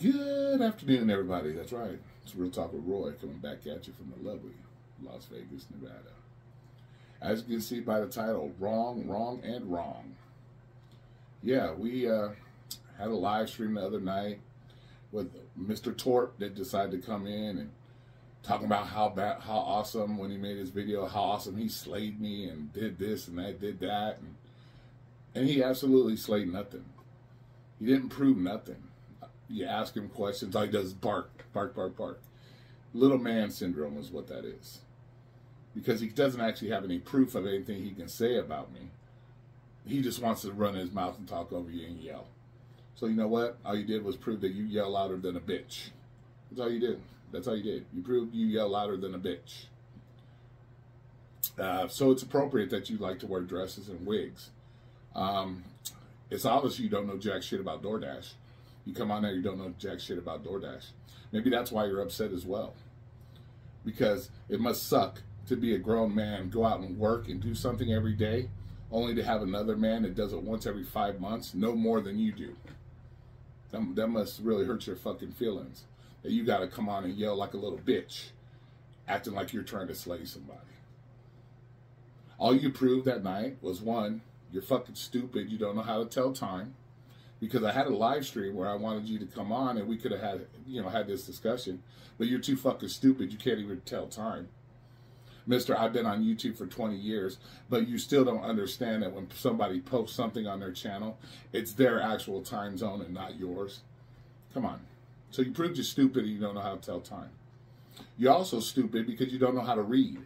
Good afternoon, everybody. That's right. It's Real Talk with Roy coming back at you from the lovely Las Vegas, Nevada. As you can see by the title, Wrong, Wrong, and Wrong. Yeah, we had a live stream the other night with Mr. Torp that decided to come in and talking about how awesome when he made his video, how awesome he slayed me and did this and that, did that. And he absolutely slayed nothing. He didn't prove nothing. You ask him questions, all he does is bark, bark, bark, bark. Little man syndrome is what that is. Because he doesn't actually have any proof of anything he can say about me. He just wants to run his mouth and talk over you and yell. So you know what? All you did was prove that you yell louder than a bitch. That's all you did. That's all you did. You proved you yell louder than a bitch. So it's appropriate that you like to wear dresses and wigs. It's obvious you don't know jack shit about DoorDash. You come on there, you don't know jack shit about DoorDash. Maybe that's why you're upset as well. Because it must suck to be a grown man, go out and work and do something every day, only to have another man that does it once every 5 months, no more than you do. That must really hurt your fucking feelings. That you got to come on and yell like a little bitch, acting like you're trying to slay somebody. All you proved that night was, one, you're fucking stupid, you don't know how to tell time. Because I had a live stream where I wanted you to come on and we could have had, had this discussion. But you're too fucking stupid. You can't even tell time. Mister, I've been on YouTube for 20 years, but you still don't understand that when somebody posts something on their channel, it's their actual time zone and not yours. Come on. So you proved you're stupid and you don't know how to tell time. You're also stupid because you don't know how to read.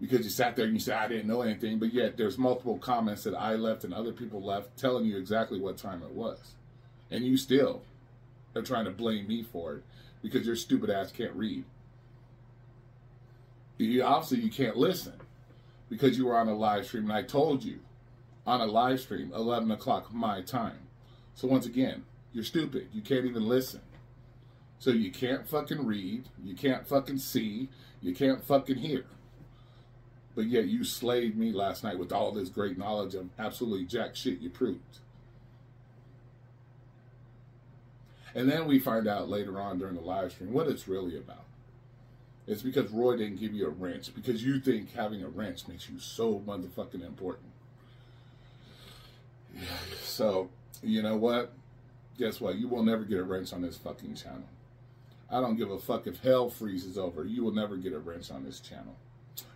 Because you sat there and you said, I didn't know anything, but yet there's multiple comments that I left and other people left telling you exactly what time it was. And you still are trying to blame me for it because your stupid ass can't read. Obviously, you can't listen because you were on a live stream, and I told you on a live stream, 11 o'clock my time. So once again, you're stupid. You can't even listen. So you can't fucking read, you can't fucking see, you can't fucking hear. But yet you slayed me last night with all this great knowledge of absolutely jack shit you proved. And then we find out later on during the live stream what it's really about. It's because Roy didn't give you a wrench. Because you think having a wrench makes you so motherfucking important. So, you know what? Guess what? You will never get a wrench on this fucking channel. I don't give a fuck if hell freezes over. You will never get a wrench on this channel.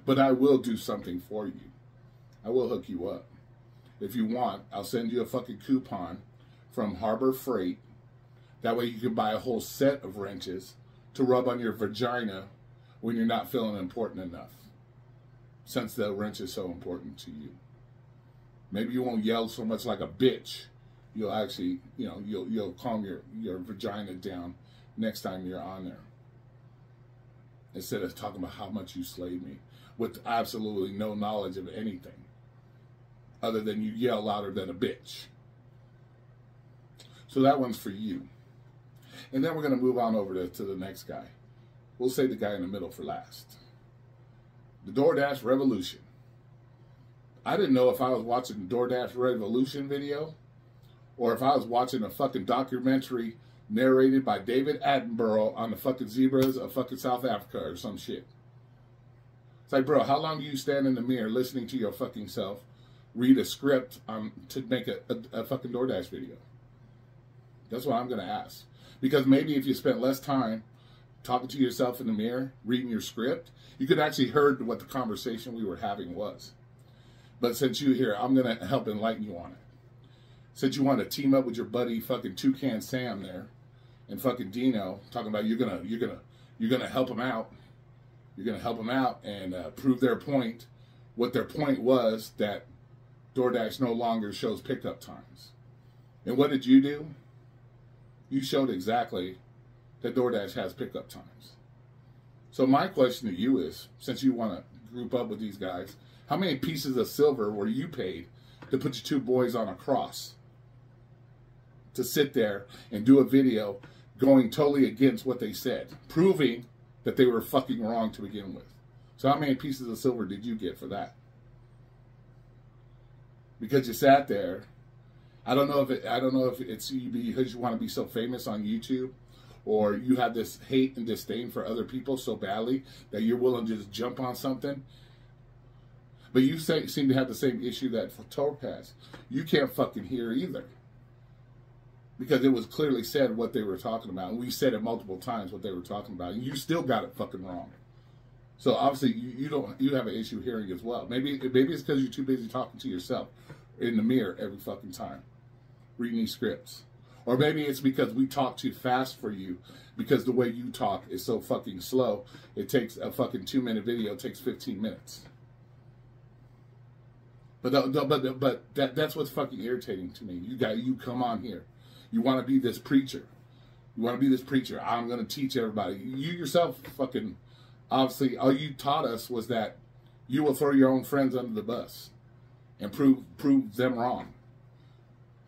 But I will do something for you. I will hook you up. If you want, I'll send you a fucking coupon from Harbor Freight. That way you can buy a whole set of wrenches to rub on your vagina when you're not feeling important enough. Since the wrench is so important to you. Maybe you won't yell so much like a bitch. You'll actually, you'll calm your vagina down next time you're on there. Instead of talking about how much you slayed me with absolutely no knowledge of anything other than you yell louder than a bitch. So that one's for you. And then we're going to move on over to the next guy. We'll say the guy in the middle for last. The DoordashRevolution. I didn't know if I was watching the DoordashRevolution video or if I was watching a fucking documentary narrated by David Attenborough on the fucking zebras of fucking South Africa or some shit. It's like, bro, how long do you stand in the mirror listening to your fucking self read a script to make a fucking DoorDash video? That's what I'm going to ask. Because maybe if you spent less time talking to yourself in the mirror, reading your script, you could actually heard what the conversation we were having was. But since you're here, I'm going to help enlighten you on it. Since you want to team up with your buddy fucking Toucan Sam there and fucking Dino, talking about you're gonna help them out. You're gonna help them out and prove their point. What their point was that DoorDash no longer shows pickup times. And what did you do? You showed exactly that DoorDash has pickup times. So my question to you is, since you want to group up with these guys, how many pieces of silver were you paid to put your two boys on a cross? To sit there and do a video going totally against what they said, proving that they were fucking wrong to begin with. So how many pieces of silver did you get for that? Because you sat there I don't know if it's you because you want to be so famous on YouTube, or you have this hate and disdain for other people so badly that you're willing to just jump on something. But you seem to have the same issue that Torp has. You can't fucking hear either. Because it was clearly said what they were talking about. And we said it multiple times what they were talking about. And you still got it fucking wrong. So obviously you have an issue hearing as well. Maybe it's because you're too busy talking to yourself in the mirror every fucking time. Reading these scripts. Or maybe it's because we talk too fast for you. Because the way you talk is so fucking slow. It takes a fucking 2-minute video. It takes 15 minutes. But that's what's fucking irritating to me. You come on here. You want to be this preacher. You want to be this preacher. I'm going to teach everybody. You yourself fucking, obviously, all you taught us was that you will throw your own friends under the bus and prove them wrong.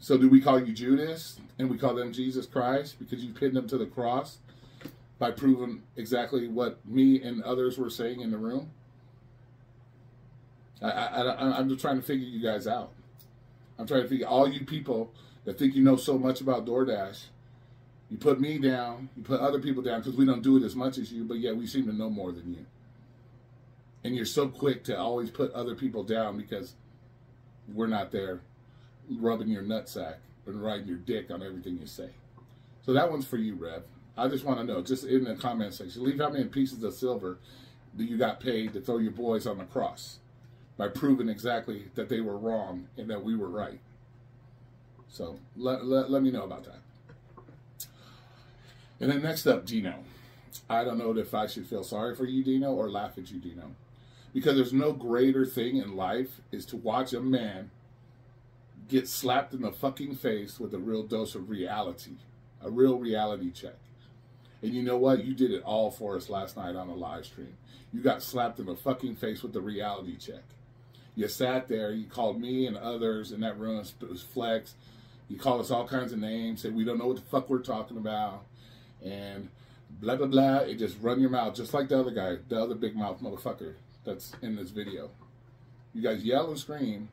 So do we call you Judas and we call them Jesus Christ because you pinned them to the cross by proving exactly what me and others were saying in the room? I'm just trying to figure you guys out. I'm trying to figure all you people that think you know so much about DoorDash. You put me down, you put other people down because we don't do it as much as you, but yet we seem to know more than you. And you're so quick to always put other people down because we're not there rubbing your nutsack and riding your dick on everything you say. So that one's for you, Rev. I just want to know, just in the comment section, leave how many pieces of silver that you got paid to throw your boys on the cross by proving exactly that they were wrong and that we were right. So let me know about that. And then next up, Dino. I don't know if I should feel sorry for you, Dino, or laugh at you, Dino. Because there's no greater thing in life is to watch a man get slapped in the fucking face with a real dose of reality. A real reality check. And you know what? You did it all for us last night on a live stream. You got slapped in the fucking face with the reality check. You sat there, you called me and others in that room, it was Flex. You called us all kinds of names, said we don't know what the fuck we're talking about, and blah, blah, blah. It just run your mouth, just like the other guy, the other big mouth motherfucker that's in this video. You guys yell and scream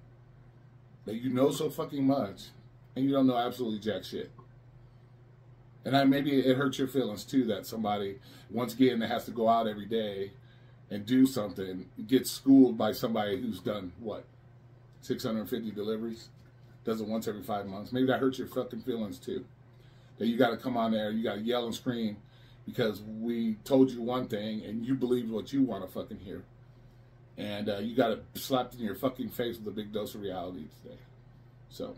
that you know so fucking much, and you don't know absolutely jack shit. And maybe it hurts your feelings too that somebody, once again, that has to go out every day and do something, gets schooled by somebody who's done, what, 650 deliveries? Does it once every 5 months. Maybe that hurts your fucking feelings too. That you got to come on there, you got to yell and scream because we told you one thing and you believe what you want to fucking hear. And you got it slapped in your fucking face with a big dose of reality today. So,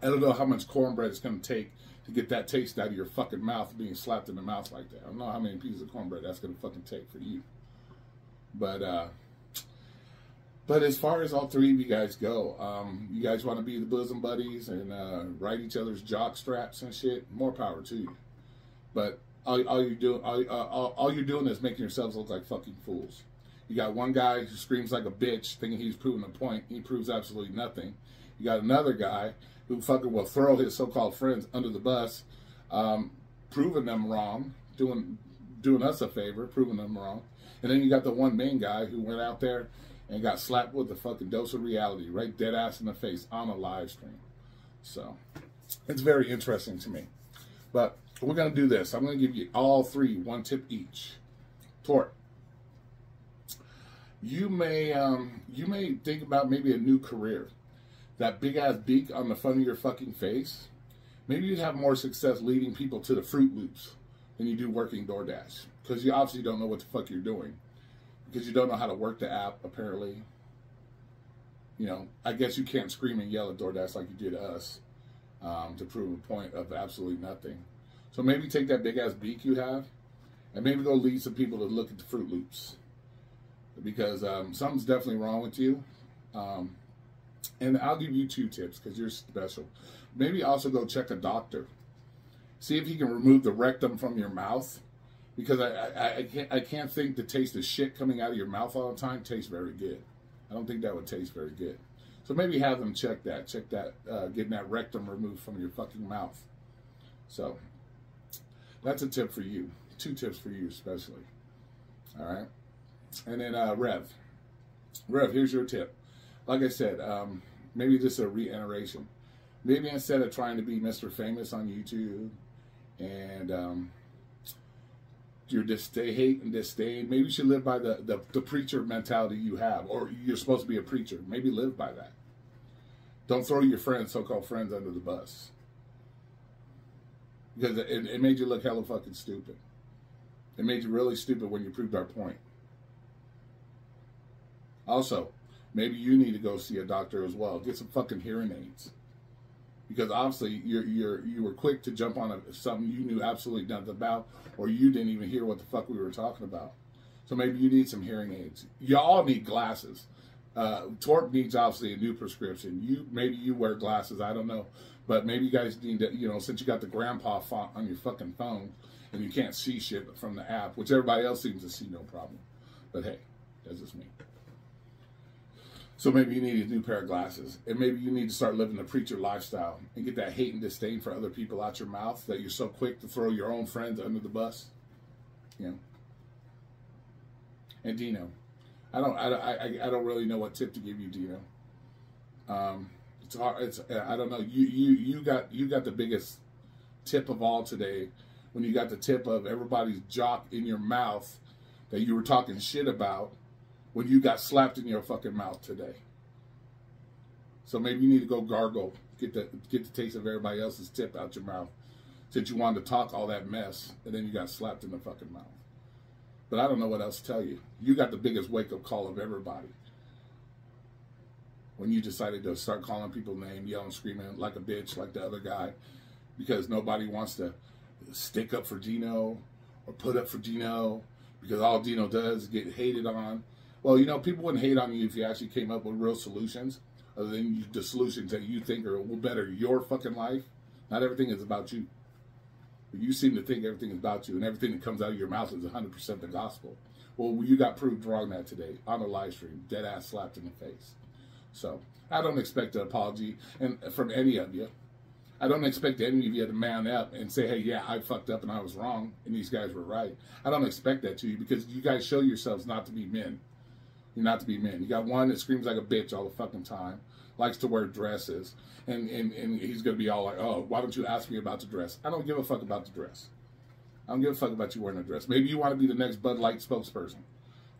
I don't know how much cornbread it's going to take to get that taste out of your fucking mouth being slapped in the mouth like that. I don't know how many pieces of cornbread that's going to fucking take for you. But as far as all three of you guys go, you guys want to be the bosom buddies and ride each other's jock straps and shit, more power to you. But all you're doing is making yourselves look like fucking fools. You got one guy who screams like a bitch thinking he's proving a point. He proves absolutely nothing. You got another guy who fucking will throw his so-called friends under the bus, proving them wrong, doing us a favor, proving them wrong. And then you got the one main guy who went out there and got slapped with a fucking dose of reality, right dead ass in the face on a live stream. So, it's very interesting to me. But we're going to do this. I'm going to give you all three one tip each. Torp, you may think about maybe a new career. That big ass beak on the front of your fucking face. Maybe you'd have more success leading people to the Fruit Loops than you do working DoorDash. Because you obviously don't know what the fuck you're doing. Because you don't know how to work the app, apparently. You know, I guess you can't scream and yell at DoorDash like you did us to prove a point of absolutely nothing. So maybe take that big-ass beak you have and maybe go lead some people to look at the Fruit Loops. Because something's definitely wrong with you. And I'll give you 2 tips because you're special. Maybe also go check a doctor. See if he can remove the rectum from your mouth. Because I can't think the taste of shit coming out of your mouth all the time tastes very good. I don't think that would taste very good. So maybe have them check that. Check that, getting that rectum removed from your fucking mouth. So, that's a tip for you. 2 tips for you especially. Alright? And then Rev. Rev, here's your tip. Like I said, maybe just a reiteration. Maybe instead of trying to be Mr. Famous on YouTube and your hate and disdain, maybe you should live by the preacher mentality you have, or you're supposed to be a preacher. Maybe live by that. Don't throw your friends, so-called friends, under the bus. Because it made you look hella fucking stupid. It made you really stupid when you proved our point. Also, maybe you need to go see a doctor as well. Get some fucking hearing aids. Because obviously you were quick to jump on something you knew absolutely nothing about, or you didn't even hear what the fuck we were talking about. So maybe you need some hearing aids. You all need glasses. Torp needs obviously a new prescription. Maybe you wear glasses, I don't know. But maybe you guys need to, you know, since you got the grandpa font on your fucking phone and you can't see shit from the app, which everybody else seems to see no problem. But hey, that's just me. So maybe you need a new pair of glasses. And maybe you need to start living the preacher lifestyle and get that hate and disdain for other people out your mouth that you're so quick to throw your own friends under the bus. You know. And Dino. I don't really know what tip to give you, Dino. It's hard. I don't know. You got the biggest tip of all today when you got the tip of everybody's jock in your mouth that you were talking shit about when you got slapped in your fucking mouth today. So maybe you need to go gargle, get the taste of everybody else's tip out your mouth, since you wanted to talk all that mess and then you got slapped in the fucking mouth. But I don't know what else to tell you. You got the biggest wake-up call of everybody when you decided to start calling people names, yelling, screaming like a bitch, like the other guy, because nobody wants to stick up for Dino or put up for Dino, because all Dino does is get hated on. Well, you know, people wouldn't hate on you if you actually came up with real solutions, other than the solutions that you think will better your fucking life. Not everything is about you. You seem to think everything is about you, and everything that comes out of your mouth is 100% the gospel. Well, you got proved wrong that today on a live stream, dead ass slapped in the face. So I don't expect an apology from any of you. I don't expect any of you to man up and say, hey, yeah, I fucked up and I was wrong, and these guys were right. I don't expect that to you, because you guys show yourselves not to be men. You're not to be men. You got one that screams like a bitch all the fucking time, likes to wear dresses, and he's going to be all like, oh, why don't you ask me about the dress? I don't give a fuck about the dress. I don't give a fuck about you wearing a dress. Maybe you want to be the next Bud Light spokesperson.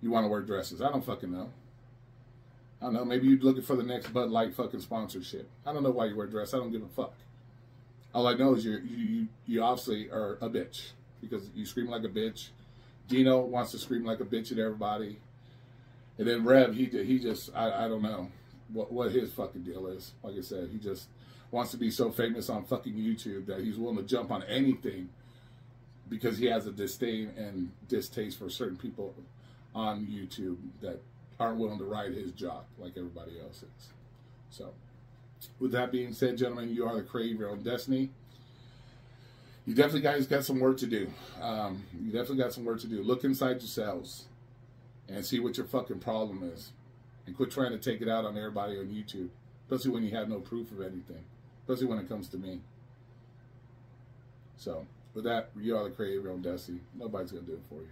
You want to wear dresses. I don't fucking know. I don't know. Maybe you're looking for the next Bud Light fucking sponsorship. I don't know why you wear a dress. I don't give a fuck. All I know is you obviously are a bitch, because you scream like a bitch. Dino wants to scream like a bitch at everybody. And then Rev, he just, I don't know what his fucking deal is. Like I said, he just wants to be so famous on fucking YouTube that he's willing to jump on anything because he has a disdain and distaste for certain people on YouTube that aren't willing to ride his jock like everybody else is. So, with that being said, gentlemen, you are the creator of your own destiny. You definitely guys got some work to do. You definitely got some work to do. Look inside yourselves and see what your fucking problem is. And quit trying to take it out on everybody on YouTube. Especially when you have no proof of anything. Especially when it comes to me. So, with that, you are the creator of your own destiny. Nobody's going to do it for you.